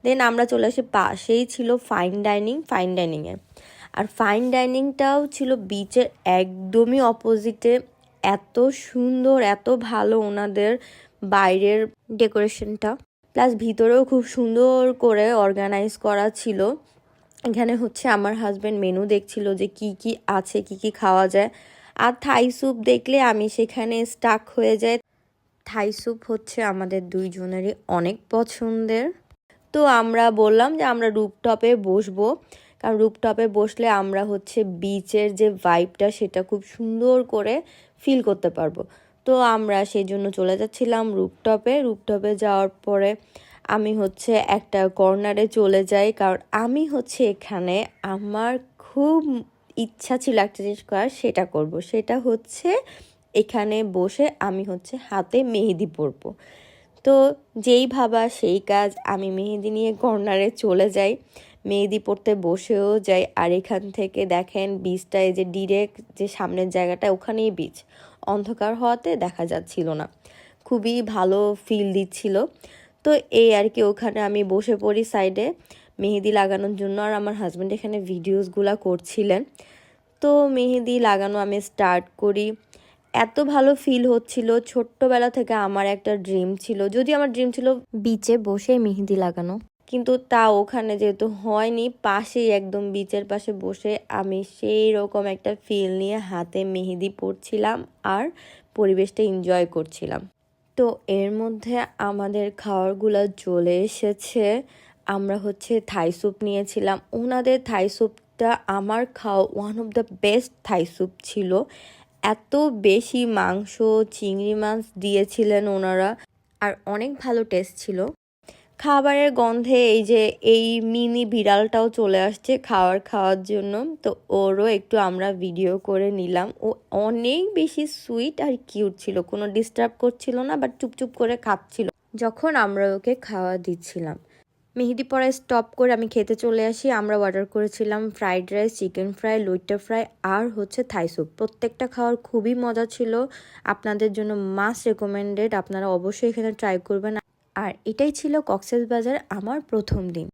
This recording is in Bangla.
দেন আমরা চলে আসি, পাশেই ছিল ফাইন ডাইনিংয়ে। আর ফাইন ডাইনিংটাও ছিল বিচের একদমই অপোজিটে। এত সুন্দর, এত ভালো ওনাদের বাইরের ডেকোরেশনটা, প্লাস ভিতরেও খুব সুন্দর করে অর্গানাইজ করা ছিল। এখানে হচ্ছে আমার হাজব্যান্ড মেনু দেখছিল যে কি কি আছে, কি কি খাওয়া যায়। আর থাই স্যুপ দেখলে আমি সেখানে স্টাক হয়ে যাই। থাই স্যুপ হচ্ছে আমাদের দুইজনেরই অনেক পছন্দের। তো আমরা বললাম যে আমরা রুপটপে বসবো, কারণ রুপটপে বসলে আমরা হচ্ছে বিচের যে ভাইবটা সেটা খুব সুন্দর করে ফিল করতে পারবো। তো আমরা সেই জন্য চলে যাচ্ছিলাম রুপটপে যাওয়ার পরে আমি হচ্ছে একটা কর্নারে চলে যাই, কারণ আমি হচ্ছে এখানে আমার খুব ইচ্ছা ছিল একটা জিনিস করার, সেটা করব। সেটা হচ্ছে এখানে বসে আমি হচ্ছে হাতে মেহেদি পরবো। তো যেই ভাবা সেই কাজ, আমি মেহেদি নিয়ে কর্নারে চলে যাই, মেহেদি পড়তে বসেও যাই। আর এখান থেকে দেখেন বীজটা, এই যে ডিরেক্ট যে সামনের জায়গাটা ওখানেই বীজ, অন্ধকার হওয়াতে দেখা যাচ্ছিল না, খুবই ভালো ফিল দিচ্ছিল। তো এই আর কি, ওখানে আমি বসে পড়ি সাইডে মেহেদি লাগানোর জন্য। আর আমার হাজব্যান্ড এখানে ভিডিওসগুলো করছিলেন। তো মেহেদি লাগানো আমি স্টার্ট করি। এত ভালো ফিল হচ্ছিল। ছোট্টবেলা থেকে আমার একটা ড্রিম ছিল, যদি আমার ড্রিম ছিল বিচে বসে মেহেদি লাগানো, কিন্তু তা ওখানে যেহেতু হয়নি, পাশেই একদম বিচের পাশে বসে আমি সেই রকম একটা ফিল নিয়ে হাতে মেহেদি পরছিলাম আর পরিবেশটা এনজয় করছিলাম। তো এর মধ্যে আমাদের খাবারগুলো চলে এসেছে। আমরা হচ্ছে থাই স্যুপ নিয়েছিলাম। ওনাদের থাই স্যুপটা আমার খাওয়া one of the best Thai soup ছিল। এত বেশি মাংস, চিংড়ি মাছ দিয়েছিলেন ওনারা, আর অনেক ভালো টেস্ট ছিল। খাবারের গন্ধে এই মিনি বিড়ালটাও চলে আসছে খাওয়ার জন্য। তো ওরও একটু আমরা ভিডিও করে নিলাম। ও অনেক বেশি সুইট আর কিউট ছিল, কোনো ডিস্টার্ব করছিল না, বাট চুপচুপ করে খাচ্ছিল যখন আমরা ওকে খাওয়া দিচ্ছিলাম। মেহেদি পড়ায় স্টপ করে আমি খেতে চলে আসি। আমরা অর্ডার করেছিলাম ফ্রাইড রাইস, চিকেন ফ্রাই, লইট্টা ফ্রাই আর হচ্ছে থাই স্যুপ। প্রত্যেকটা খাওয়ার খুবই মজা ছিল, আপনাদের জন্য মাস্ট রেকমেন্ডেড। আপনারা অবশ্যই এখানে ট্রাই করবেন। আর এটাই ছিল কক্সবাজার আমার প্রথম দিন।